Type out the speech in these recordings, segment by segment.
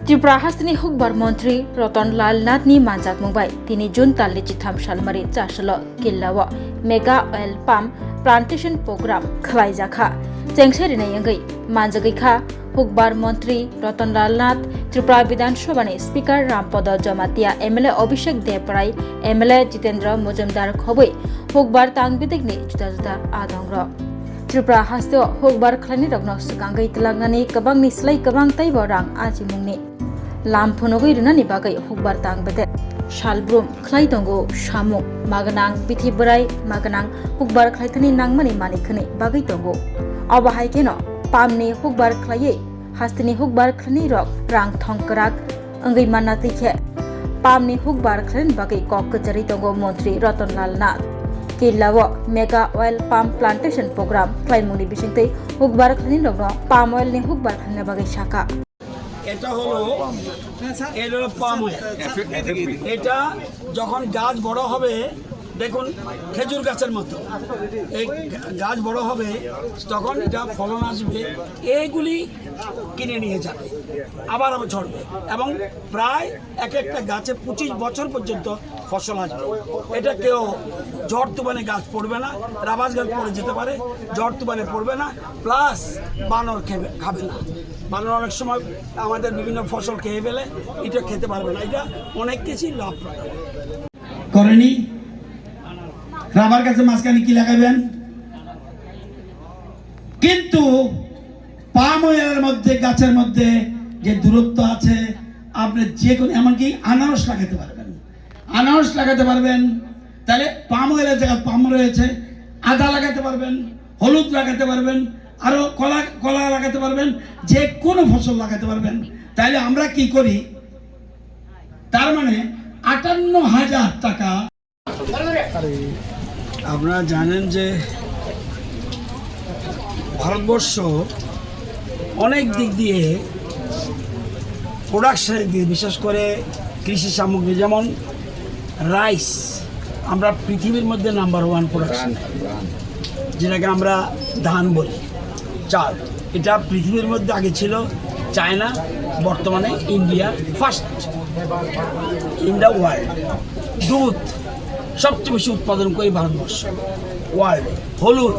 त्रिपुरा हास्तनि हुकबार मंत्री रतन लाल नाथनि मानजाक मुंबाय 3 जून तालनि चिथाम सालमारि चासल किल्लाव mega oil palm plantation programme खलायजाखा जेंसारिनाय अंगै मानजागैखा हुकबार मंत्री रतन लाल नाथ त्रिपुरा विधानसभानि speaker Rampada Jamatia MLA Abhishek Debroy MLA Jitendra Majumdar खबै हुकबार तांगबिदिगनि जुदा जुदा आदंग्र त्रिपुरा हास्तोआव हुकबार खालायनि रगनो सुगांगै तलांनानै गोबांनि स्लाय गोबां तैबो रां आजिमुंनि लामफोनगै रुनानि बागै हुकबार तांबेदे शालब्रुम खलाय दंगो शामुक मागनां बिथि बोराय मागनां हुकबार खलायथनि नांमानि मानिखनि बागै दंगो अबाहाय केनो पामनि हुकबार खलायै हास्तनि हुकबार खलायनि रग रां थंकराक अंगै मानना तैखे पामनि हुकबार खलायनि बागै कक गजरि दंगो मंत्री रतनलाल नाथ किल्लाव mega oil palm plantation programme क्लाइमुनि बिसिंतै हुकबार खलायनि रगनो पाम ऑयल नि हुकबार खलायनि बागै शाखा এটা হলো পাম অয়েল। এটা যখন গাছ বড় হবে দেখুন খেজুর গাছের মতো এই গাছ বড় হবে তখন এটা ফলন আসবে, এইগুলি কিনে নিয়ে যাবে আবার ছড়বে এবং প্রায় এক একটা গাছে 25 বছর পর্যন্ত ফসল আসবে। এটা কেউ ঝড় তুফানে গাছ পড়বে না, রাবাস গাছ পড়ে যেতে পারে, ঝড় তুফানে পড়বে না, প্লাস বানর খাবে না। বানর অনেক সময় আমাদের বিভিন্ন ফসল খেয়ে ফেলে, এটা খেতে পারবে না। এটা অনেক কিছুই লাভপ্রদ করেনি। রাবার গাছের মাঝখানে কি লাগাবেন? কিন্তু পাম অয়েলের মধ্যে গাছের মধ্যে যে দূরত্ব আছে, আপনি যে কোনো এমনকি আনারস লাগাতে পারবেন, আনারস লাগাতে পারবেন। তাহলে পাম অয়েলের জায়গায় পাম রয়েছে, আদা লাগাতে পারবেন, হলুদ লাগাতে পারবেন, আরো কলা লাগাতে পারবেন, যে কোনো ফসল লাগাতে পারবেন। তাহলে আমরা কি করি? তার মানে 58,000 টাকা। আপনারা জানেন যে ভারতবর্ষ অনেক দিক দিয়ে প্রোডাকশনের দিকে, বিশেষ করে কৃষি সামগ্রী যেমন রাইস, আমরা পৃথিবীর মধ্যে নাম্বার 1 প্রোডাকশন, যেটাকে আমরা ধান বলি, চাল। এটা পৃথিবীর মধ্যে আগে ছিল চায়না, বর্তমানে India first in the world. দুধ সবচেয়ে বেশি উৎপাদন করি ভারতবর্ষ ওয়ার্ল্ডে, হলুদ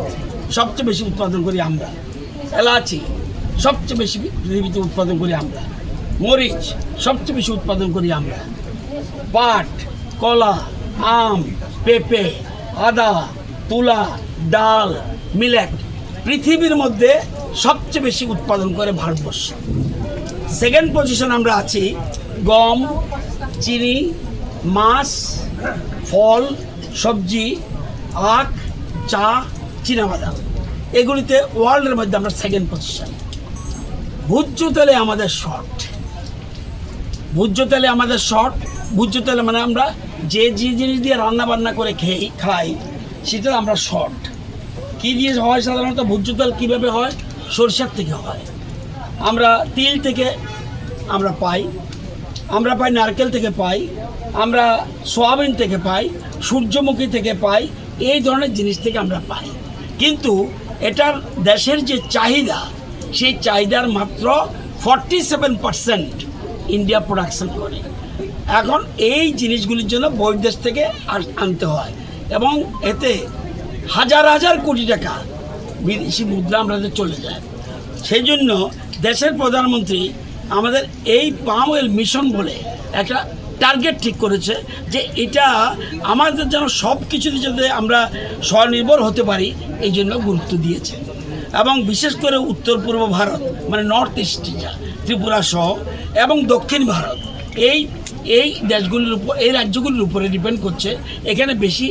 সবচেয়ে বেশি উৎপাদন করি আমরা, এলাচি সবচেয়ে বেশি পৃথিবীতে উৎপাদন করি আমরা, মরিচ সবচেয়ে বেশি উৎপাদন করি আমরা, পাট, কলা, আম, পেঁপে, আদা, তুলা, ডাল, মিলেট পৃথিবীর মধ্যে সবচেয়ে বেশি উৎপাদন করে ভারতবর্ষ। সেকেন্ড পজিশন আমরা আছি গম, চিনি, মাছ, ফল, সবজি, আখ, চা, চীনাবাদাম, এগুলিতে ওয়ার্ল্ডের মধ্যে আমরা সেকেন্ড পজিশন। ভোজ্য তেলে আমাদের শর্ট, ভোজ্য তেলে আমাদের শর্ট। ভোজ্য তেলে মানে আমরা যে জিনিস দিয়ে রান্না বান্না করে খাই সেটা আমরা শর্ট। কী দিয়ে হয় সাধারণত ভোজ্য তেল কীভাবে হয়? সরষের থেকে হয়। আমরা তিল থেকে আমরা পাই নারকেল থেকে পাই, আমরা সয়াবিন থেকে পাই, সূর্যমুখী থেকে পাই, এই ধরনের জিনিস থেকে আমরা পাই। কিন্তু এটার দেশের যে চাহিদা, সেই চাহিদার মাত্র 47% ইন্ডিয়া প্রোডাকশন করে। এখন এই জিনিসগুলির জন্য বহির্দেশ থেকে আনতে হয় এবং এতে হাজার হাজার কোটি টাকা বিদেশি মুদ্রা আমাদের চলে যায়। সেই জন্য দেশের প্রধানমন্ত্রী আমাদের এই পাম অয়েল মিশন বলে একটা টার্গেট ঠিক করেছে যে এটা আমাদের যেন সব কিছুতে যাতে আমরা স্বনির্ভর হতে পারি, এই জন্য গুরুত্ব দিয়েছে। এবং বিশেষ করে উত্তর পূর্ব ভারত মানে নর্থ ইস্ট, ত্রিপুরা সহ এবং দক্ষিণ ভারত, এই দেশগুলির উপর, এই রাজ্যগুলির উপরে ডিপেন্ড করছে। এখানে বেশি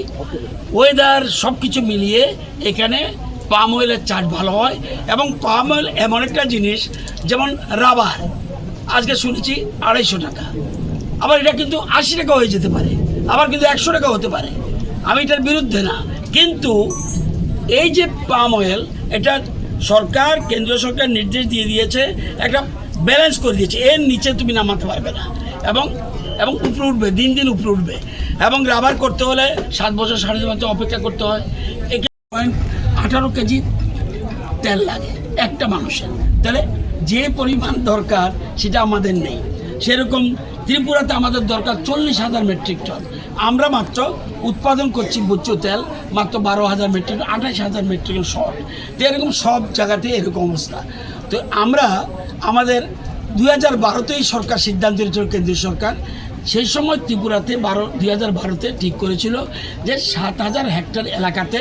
ওয়েদার সব কিছু মিলিয়ে এখানে পাম অয়েলের চাষ ভালো হয়। এবং পাম অয়েল এমন একটা জিনিস, যেমন রাবার আজকে শুনেছি 250 টাকা, আবার এটা কিন্তু 80 টাকা হয়ে যেতে পারে, আবার কিন্তু 100 টাকা হতে পারে। আমি এটার বিরুদ্ধে না, কিন্তু এই যে পাম অয়েল, এটা সরকার, কেন্দ্রীয় সরকার নির্দেশ দিয়ে দিয়েছে, একটা ব্যালেন্স করে দিয়েছে, এর নিচে তুমি নামাতে পারবে না এবং উপরে উঠবে, দিন দিন উপরে উঠবে। এবং রাবার করতে হলে 7 বছর 7.5 বছর অপেক্ষা করতে হয়। 18 কেজি তেল লাগে একটা মানুষের। তাহলে যে পরিমাণ দরকার সেটা আমাদের নেই। সেরকম ত্রিপুরাতে আমাদের দরকার 40,000 মেট্রিক টন, আমরা মাত্র উৎপাদন করছি ভোজ্য তেল মাত্র 12,000 metric ton, 28,000 metric ton short. তো এরকম সব জায়গাতে এরকম অবস্থা। তো আমরা আমাদের 2012তেই সরকার সিদ্ধান্ত নিয়েছিল, কেন্দ্রীয় সরকার সেই সময় ত্রিপুরাতে 2012তে ঠিক করেছিল যে 7,000 হেক্টর এলাকাতে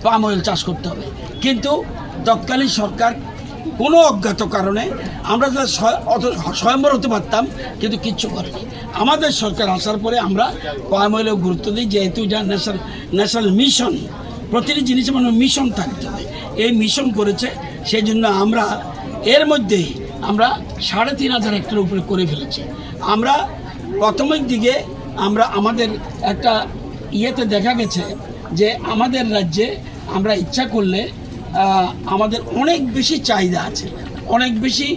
পাম অয়েল চাষ করতে হবে, কিন্তু তৎকালীন সরকার কোনো অজ্ঞাত কারণে আমরা তো অত স্বয়ম্বর হতে পারতাম, কিন্তু কিচ্ছু করেনি। আমাদের সরকার আসার পরে আমরা পাম অয়েলেও গুরুত্ব দিই, যেহেতু এটা ন্যাশনাল মিশন, প্রতিটি জিনিসের মানে মিশন থাকতে হবে, এই মিশন করেছে। সেই জন্য আমরা এর মধ্যেই আমরা 3,500 হেক্টরের উপরে করে ফেলেছি। আমরা প্রাথমিক দিকে আমরা আমাদের একটা ইয়েতে দেখা গেছে যে আমাদের রাজ্যে আমরা ইচ্ছা করলে আমাদের অনেক বেশি চাহিদা আছে, অনেক বেশি।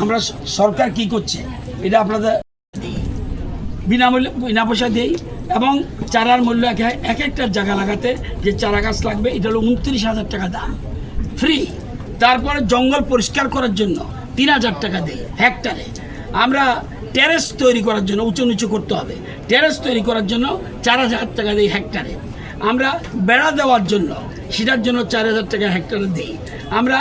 আমরা সরকার কি করছে এটা আপনাদের বিনামূল্যে বিনা পয়সা দেই, এবং চারার মূল্য এক একটা জায়গা লাগাতে যে চারা গাছ লাগবে এটা হলো 29,000 টাকা দাম, ফ্রি। তারপরে জঙ্গল পরিষ্কার করার জন্য 3,000 টাকা দেই হেক্টরে। আমরা টেরেস তৈরি করার জন্য, উঁচু নিচু করতে হবে, টেরেস তৈরি করার জন্য 4,000 টাকা দিই হেক্টরে। আমরা বেড়া দেওয়ার জন্য সেটার জন্য 4,000 টাকা হেক্টরে দিই। আমরা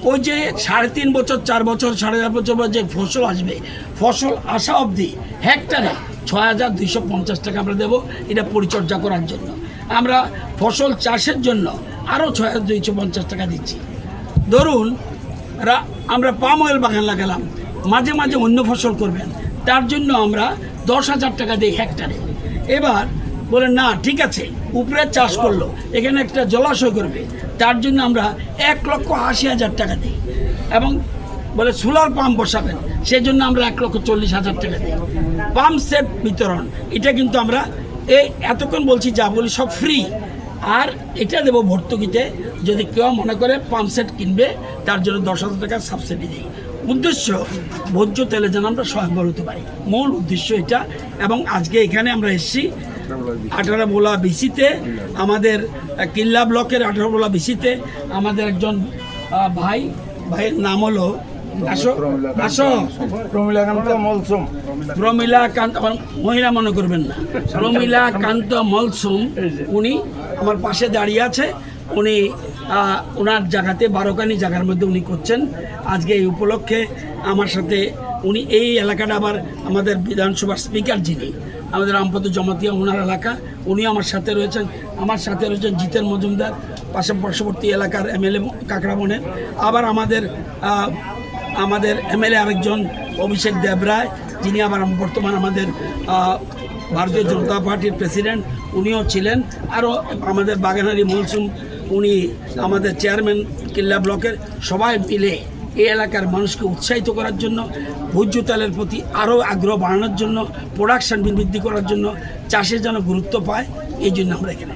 ওই যে 3.5 বছর 4 বছর 4.5 বছর যে ফসল আসবে, ফসল আসা অবধি হেক্টরে 6,250 টাকা আমরা দেবো, এটা পরিচর্যা করার জন্য। আমরা ফসল চাষের জন্য আরও 6,250 টাকা দিচ্ছি। ধরুন আমরা পাম অয়েল বাগান লাগালাম, মাঝে মাঝে অন্য ফসল করবেন, তার জন্য আমরা 10,000 টাকা দিই হেক্টরে। এবার বলে না ঠিক আছে, উপরে চাষ করলো, এখানে একটা জলাশয় করবে, তার জন্য আমরা 1,80,000 টাকা দিই। এবং বলে সোলার পাম্প বসাবেন, সেই জন্য আমরা 1,40,000 টাকা দিই। পাম্প সেট বিতরণ, এটা কিন্তু আমরা এই এতক্ষণ বলছি যা বলি সব ফ্রি। আর এটা দেবো ভর্তুকিতে, যদি কেউ মনে করে পাম্প সেট কিনবে তার জন্য 10,000 টাকা সাবসিডি দিই। উদ্দেশ্য ভোজ্য তেলে যেন আমরা স্বয়ংবর হতে পারি, মূল উদ্দেশ্য এটা। এবং আজকে এখানে আমরা এসেছি 18 বোলা বিসিতে, আমাদের কিল্লা ব্লকের 18 বোলা বিসিতে আমাদের একজন ভাইয়ের নাম হলো প্রমিলা কান্ত, মহিলা মনে করবেন না, প্রমিলা কান্ত মলসুম। উনি আমার পাশে দাঁড়িয়ে আছে, উনি ওনার জায়গাতে বারোকানি জায়গার মধ্যে উনি করছেন। আজকে এই উপলক্ষে আমার সাথে উনি এই এলাকাটা আবার আমাদের বিধানসভার স্পিকার যিনি আমাদের রামপদ জমাতিয়া, ওনার এলাকা, উনি আমার সাথে রয়েছেন। আমার সাথে রয়েছেন জিতেন মজুমদার, পার্শ্ববর্তী এলাকার এমএলএ কাকড়াবনের। আবার আমাদের এমএলএ আরেকজন অভিষেক দেবরায়, যিনি আবার বর্তমান আমাদের ভারতীয় জনতা পার্টির প্রেসিডেন্ট, উনিও ছিলেন। আরও আমাদের বাগানারি মলসুম, উনি আমাদের চেয়ারম্যান কিল্লা ব্লকের। সবাই মিলে এই এলাকার মানুষকে উৎসাহিত করার জন্য, ভোজ্য তেলের প্রতি আরও আগ্রহ বাড়ানোর জন্য, প্রোডাকশন বৃদ্ধি করার জন্য, চাষে যেন গুরুত্ব পায়, এই জন্য আমরা এখানে